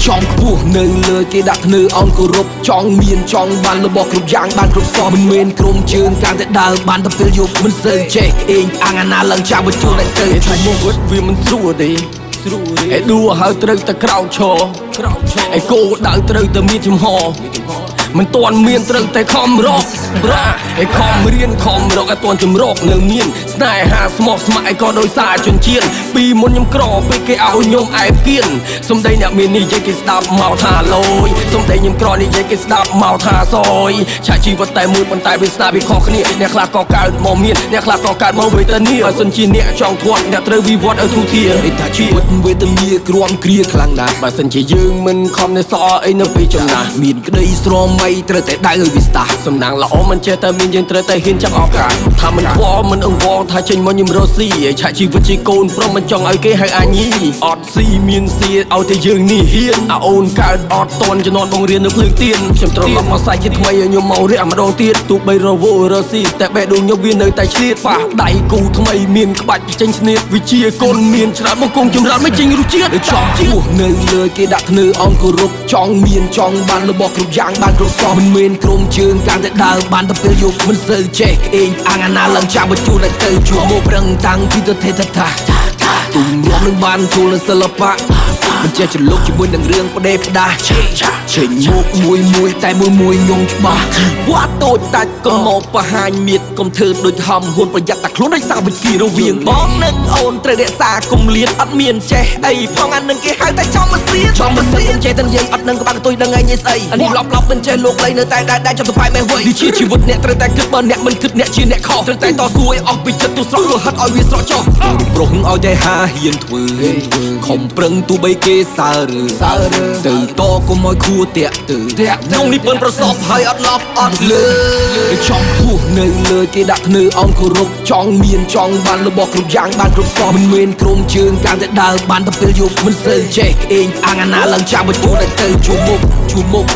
ចង់ខ្ពស់នៅលើគេដាក់ធ្នើអោនគោរពចង់មានចង់បានរបស់គ្រប់យ៉ាងបានគ្រប់សពមិនមែនក្រុមជើងកាន់តែដើរបានតែពេលយប់មិនសូវចេះអេងអាងអាណាឡើងចាំបញ្ចូលតែទៅឈ្មោះគាត់វាមិនស្រួលទេឯដួហើយត្រូវតែក្រោកឈរឯគោដៅត្រូវតែមានចំហមិនទាន់មានត្រូវតែខំរកឯខំរៀនខំរកឲ្យទាន់ចម្រោកនៅមានស្នេហាស្មោះស្ម័គ្រឯក៏ដោយសារជនជាតិពីមុនខ្ញុំក្រពេលគេឲ្យខ្ញុំឯពៀនសំដីអ្នកមាននិយាយគេស្ដាប់មកថាលយសំដីខ្ញុំក្រនិយាយគេស្ដាប់មកថាសយឆាជីវិតតែមួយប៉ុន្តែវាស្ដាប់វាខុសគ្នាអ្នកខ្លះក៏កើតមកមានអ្នកខ្លះក៏កើតមកវេទនាបើសិនជាអ្នកចង់ធាត់អ្នកត្រូវវិវត្តឲ្យទូធាឯថាជីវិតវេទនាគ្រាំគ្រាខ្លាំងណាស់បើសិនជាយើងមិនខំនៅសអអីនៅពេលចំណាស់មានក្តីស្រមៃត្រូវតែដៅឲ្យវាស្ដាស់សំណាងល្អមិនចេះតែមានយើងត្រូវតែហ៊ានចាប់ឱកាសថាមិនខ្វល់មិនអង្វរថាចេញមកខ្ញុំរស់ស៊ីឲ្យឆាជីវិតជាកូនប្រុសមិនចង់ឲ្យគេហៅអាញីអត់ស៊ីមានសៀឲ្យតែយើងនេះហ៊ានអាអូនកើតអត់តន់ជំនាន់បង្រៀននៅភ្លើងទៀនខ្ញុំត្រឡប់មកសាច់ជាតិថ្មីឲ្យខ្ញុំមករះម្ដងទៀតទោះបីរវល់រស់ស៊ីតែបេះដូងខ្ញុំវានៅតែឆ្លៀតប៉ះដៃគូថ្មីមានក្បាច់ចេញស្នៀតវិជាកូនមានច្រើនមកគង់ចម្រើនមិនចេញរសជាតិចង់ពោះនៅលើគេដាក់ធ្នើអោនគោរពចង់មានចង់បានរបស់គ្រប់យ៉ាងបានគ្រប់សពមិនមែនក្រុមជើងកាន់តែដើរបានតែពេលយប់មិនសូវចេះអេងអាងអាណាឡើងចាំបញ្ចូលតែទៅជួបមកប្រឹងតាំងពីទៅទេថាទុំរំនឹងបានចូលនៅសិល្បៈមិនចេះចលុកជាមួយនឹងរឿងផ្ដេផ្ដាស់ឆេញមកមួយតែមួយខ្ញុំច្បាស់វត្តតូចតាច់កុំមកបង្ហាញមៀតកុំធ្វើដូចហំហ៊ុនប្រយ័ត្នតែខ្លួនដោយសារវិធីរវាងបងនិងអូនត្រូវរក្សាគុំលៀនអត់មានចេះអីផងអានឹងគេហៅតែចំមិនសៀចំមិនសៀចេះតែនិយាយអត់នឹងក្បាលកតុយដឹងឯងស្អីអានេះឡប់មិនចេះលោកលៃនៅតែដែរចាំទៅបែបមេវ័យនេះជាជីវិតអ្នកត្រូវតែគិតបើអ្នកមិនគិតអ្នកជាអ្នកខុសត្រូវតែតស៊ូឲ្យអស់ពីចិត្តទូស្រក់លោហិតឲ្យវាស្រកចុះប្រុសឲ្យតែហាហ៊ានធ្វើខំប្រឹងទោះបីគេសើឬទៅតកុំឲ្យខួតាក់ទៅក្នុងនេះពើប្រសពហើយអត់ឡប់អត់លើចង់ខ្ពស់នៅលើគេដាក់ធ្នើអោនគោរពចង់មានចង់បានរបស់គ្រប់យ៉ាងបានគ្រប់សពមិនមែនក្រុមជើងកាន់តែដើរបានតែពេលយប់មិនសូវចេះអេងអាងអាណាឡើងចាំបញ្ចូលតែទៅជួបមុខ